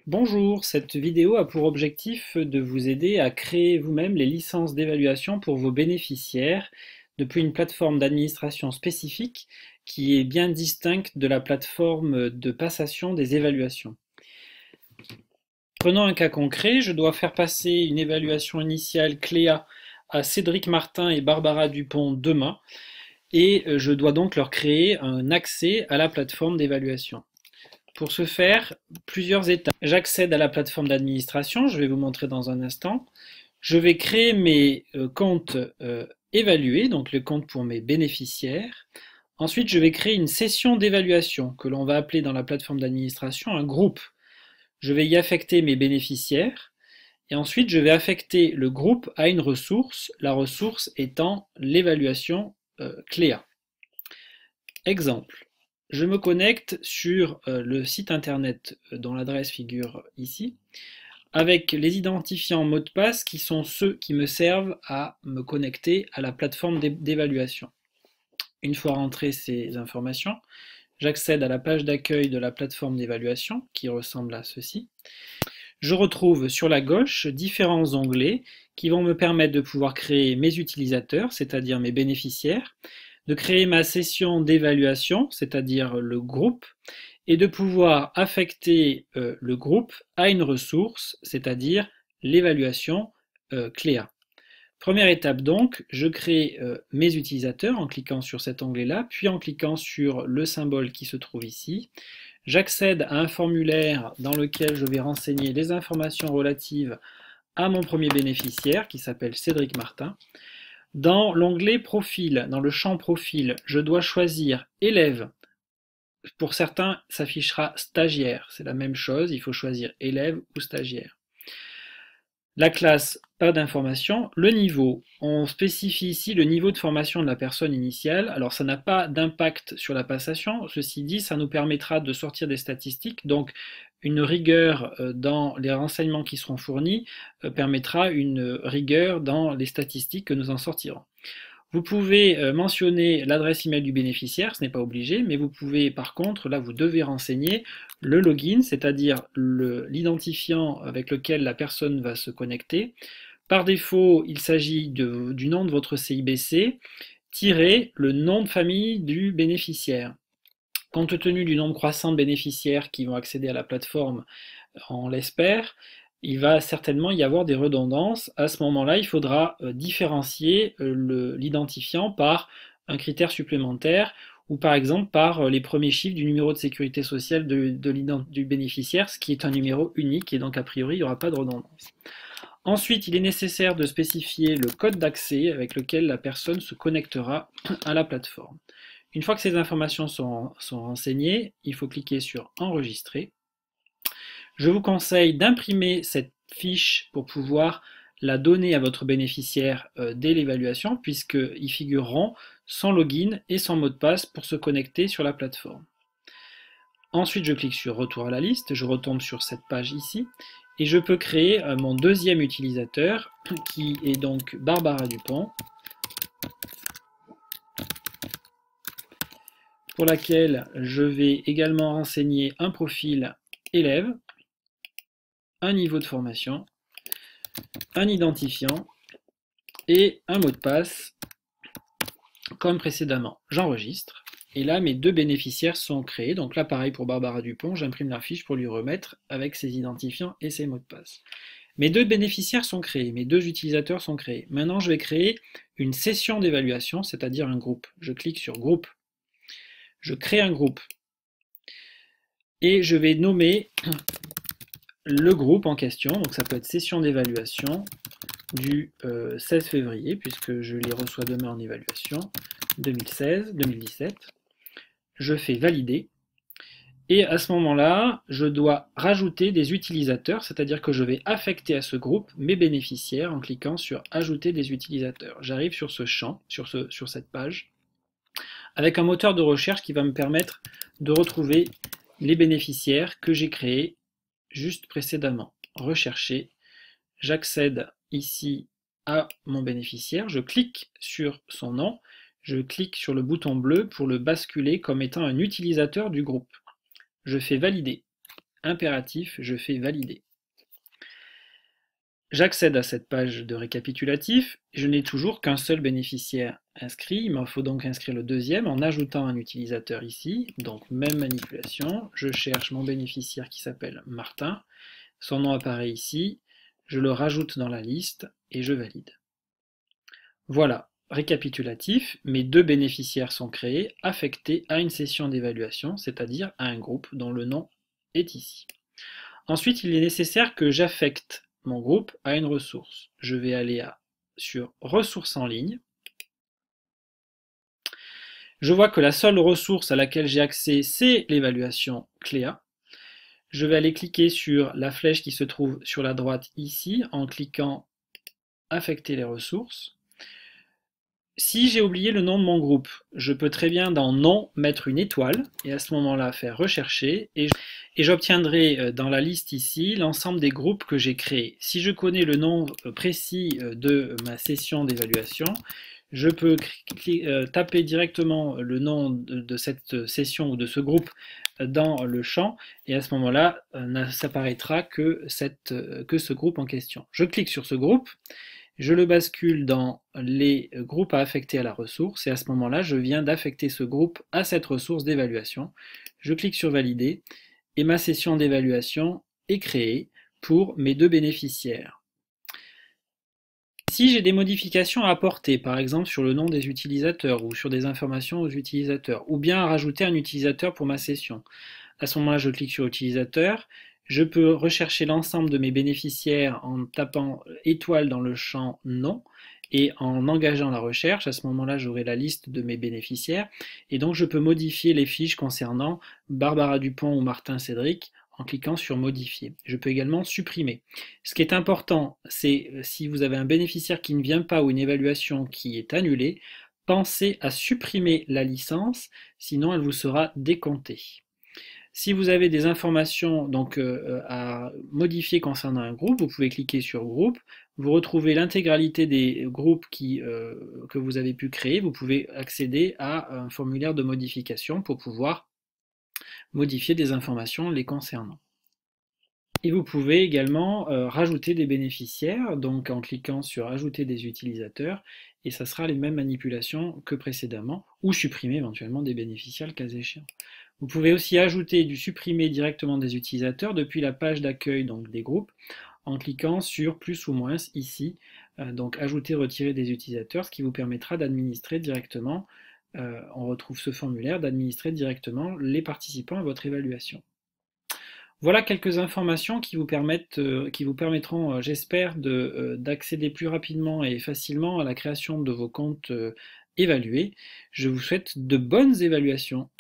Bonjour, cette vidéo a pour objectif de vous aider à créer vous-même les licences d'évaluation pour vos bénéficiaires depuis une plateforme d'administration spécifique qui est bien distincte de la plateforme de passation des évaluations. Prenons un cas concret, je dois faire passer une évaluation initiale Cléa à Cédric Martin et Barbara Dupont demain et je dois donc leur créer un accès à la plateforme d'évaluation. Pour ce faire, plusieurs étapes. J'accède à la plateforme d'administration, je vais vous montrer dans un instant. Je vais créer mes comptes évalués, donc le compte pour mes bénéficiaires. Ensuite, je vais créer une session d'évaluation que l'on va appeler dans la plateforme d'administration un groupe. Je vais y affecter mes bénéficiaires et ensuite je vais affecter le groupe à une ressource, la ressource étant l'évaluation Cléa. Exemple. Je me connecte sur le site internet dont l'adresse figure ici, avec les identifiants mots de passe qui sont ceux qui me servent à me connecter à la plateforme d'évaluation. Une fois rentrées ces informations, j'accède à la page d'accueil de la plateforme d'évaluation qui ressemble à ceci. Je retrouve sur la gauche différents onglets qui vont me permettre de pouvoir créer mes utilisateurs, c'est-à-dire mes bénéficiaires, de créer ma session d'évaluation, c'est-à-dire le groupe, et de pouvoir affecter le groupe à une ressource, c'est-à-dire l'évaluation Cléa. Première étape donc, je crée mes utilisateurs en cliquant sur cet onglet-là, puis en cliquant sur le symbole qui se trouve ici. J'accède à un formulaire dans lequel je vais renseigner les informations relatives à mon premier bénéficiaire qui s'appelle Cédric Martin. Dans l'onglet Profil, dans le champ Profil, je dois choisir Élève. Pour certains, s'affichera Stagiaire. C'est la même chose, il faut choisir Élève ou Stagiaire. La classe, pas d'information. Le niveau, on spécifie ici le niveau de formation de la personne initiale. Alors ça n'a pas d'impact sur la passation. Ceci dit, ça nous permettra de sortir des statistiques. Donc une rigueur dans les renseignements qui seront fournis permettra une rigueur dans les statistiques que nous en sortirons. Vous pouvez mentionner l'adresse email du bénéficiaire, ce n'est pas obligé, mais vous pouvez par contre, là vous devez renseigner le login, c'est-à-dire l'identifiant avec lequel la personne va se connecter. Par défaut, il s'agit du nom de votre CIBC, tiré le nom de famille du bénéficiaire. Compte tenu du nombre croissant de bénéficiaires qui vont accéder à la plateforme, on l'espère, il va certainement y avoir des redondances. À ce moment-là, il faudra différencier l'identifiant par un critère supplémentaire ou par exemple par les premiers chiffres du numéro de sécurité sociale du bénéficiaire, ce qui est un numéro unique et donc a priori il n'y aura pas de redondance. Ensuite, il est nécessaire de spécifier le code d'accès avec lequel la personne se connectera à la plateforme. Une fois que ces informations sont renseignées, il faut cliquer sur Enregistrer. Je vous conseille d'imprimer cette fiche pour pouvoir la donner à votre bénéficiaire dès l'évaluation, puisqu'ils figureront son login et son mot de passe pour se connecter sur la plateforme. Ensuite, je clique sur Retour à la liste, je retombe sur cette page ici, et je peux créer mon deuxième utilisateur, qui est donc Barbara Dupont, pour laquelle je vais également renseigner un profil élève, un niveau de formation, un identifiant et un mot de passe comme précédemment. J'enregistre et là mes deux bénéficiaires sont créés. Donc là pareil pour Barbara Dupont, j'imprime la fiche pour lui remettre avec ses identifiants et ses mots de passe. Mes deux bénéficiaires sont créés, mes deux utilisateurs sont créés. Maintenant je vais créer une session d'évaluation, c'est-à-dire un groupe. Je clique sur groupe, je crée un groupe et je vais nommer le groupe en question, donc ça peut être session d'évaluation du 16 février, puisque je les reçois demain en évaluation, 2016-2017. Je fais valider. Et à ce moment-là, je dois rajouter des utilisateurs, c'est-à-dire que je vais affecter à ce groupe mes bénéficiaires en cliquant sur Ajouter des utilisateurs. J'arrive sur ce champ, sur cette page, avec un moteur de recherche qui va me permettre de retrouver les bénéficiaires que j'ai créés juste précédemment. Rechercher, j'accède ici à mon bénéficiaire, je clique sur son nom, je clique sur le bouton bleu pour le basculer comme étant un utilisateur du groupe. Je fais valider. impératif, je fais valider. J'accède à cette page de récapitulatif, je n'ai toujours qu'un seul bénéficiaire inscrit, il m'en faut donc inscrire le deuxième en ajoutant un utilisateur ici, donc même manipulation, je cherche mon bénéficiaire qui s'appelle Martin, son nom apparaît ici, je le rajoute dans la liste et je valide. Voilà, récapitulatif, mes deux bénéficiaires sont créés, affectés à une session d'évaluation, c'est-à-dire à un groupe dont le nom est ici. Ensuite, il est nécessaire que j'affecte mon groupe à une ressource. Je vais aller sur ressources en ligne. Je vois que la seule ressource à laquelle j'ai accès, c'est l'évaluation Cléa. Je vais aller cliquer sur la flèche qui se trouve sur la droite ici, en cliquant affecter les ressources. Si j'ai oublié le nom de mon groupe, je peux très bien dans nom mettre une étoile et à ce moment-là faire rechercher et j'obtiendrai dans la liste ici l'ensemble des groupes que j'ai créés. Si je connais le nom précis de ma session d'évaluation, je peux taper directement le nom de cette session ou de ce groupe dans le champ et à ce moment-là, s'apparaîtra que ce groupe en question. Je clique sur ce groupe. Je le bascule dans les groupes à affecter à la ressource et à ce moment-là, je viens d'affecter ce groupe à cette ressource d'évaluation. Je clique sur valider et ma session d'évaluation est créée pour mes deux bénéficiaires. Si j'ai des modifications à apporter, par exemple sur le nom des utilisateurs ou sur des informations aux utilisateurs, ou bien à rajouter un utilisateur pour ma session, à ce moment-là, je clique sur utilisateur. Je peux rechercher l'ensemble de mes bénéficiaires en tapant étoile dans le champ nom et en engageant la recherche. À ce moment-là, j'aurai la liste de mes bénéficiaires et donc je peux modifier les fiches concernant Barbara Dupont ou Martin Cédric en cliquant sur modifier. Je peux également supprimer. Ce qui est important, c'est si vous avez un bénéficiaire qui ne vient pas ou une évaluation qui est annulée, pensez à supprimer la licence, sinon elle vous sera décomptée. Si vous avez des informations donc, à modifier concernant un groupe, vous pouvez cliquer sur groupe, vous retrouvez l'intégralité des groupes que vous avez pu créer, vous pouvez accéder à un formulaire de modification pour pouvoir modifier des informations les concernant. Et vous pouvez également rajouter des bénéficiaires, donc en cliquant sur ajouter des utilisateurs, et ça sera les mêmes manipulations que précédemment, ou supprimer éventuellement des bénéficiaires le cas échéant. Vous pouvez aussi ajouter du supprimer directement des utilisateurs depuis la page d'accueil donc des groupes en cliquant sur plus ou moins ici, donc ajouter, retirer des utilisateurs, ce qui vous permettra d'administrer directement, on retrouve ce formulaire, d'administrer directement les participants à votre évaluation. Voilà quelques informations qui vous permettront, j'espère, d'accéder plus rapidement et facilement à la création de vos comptes évalués. Je vous souhaite de bonnes évaluations.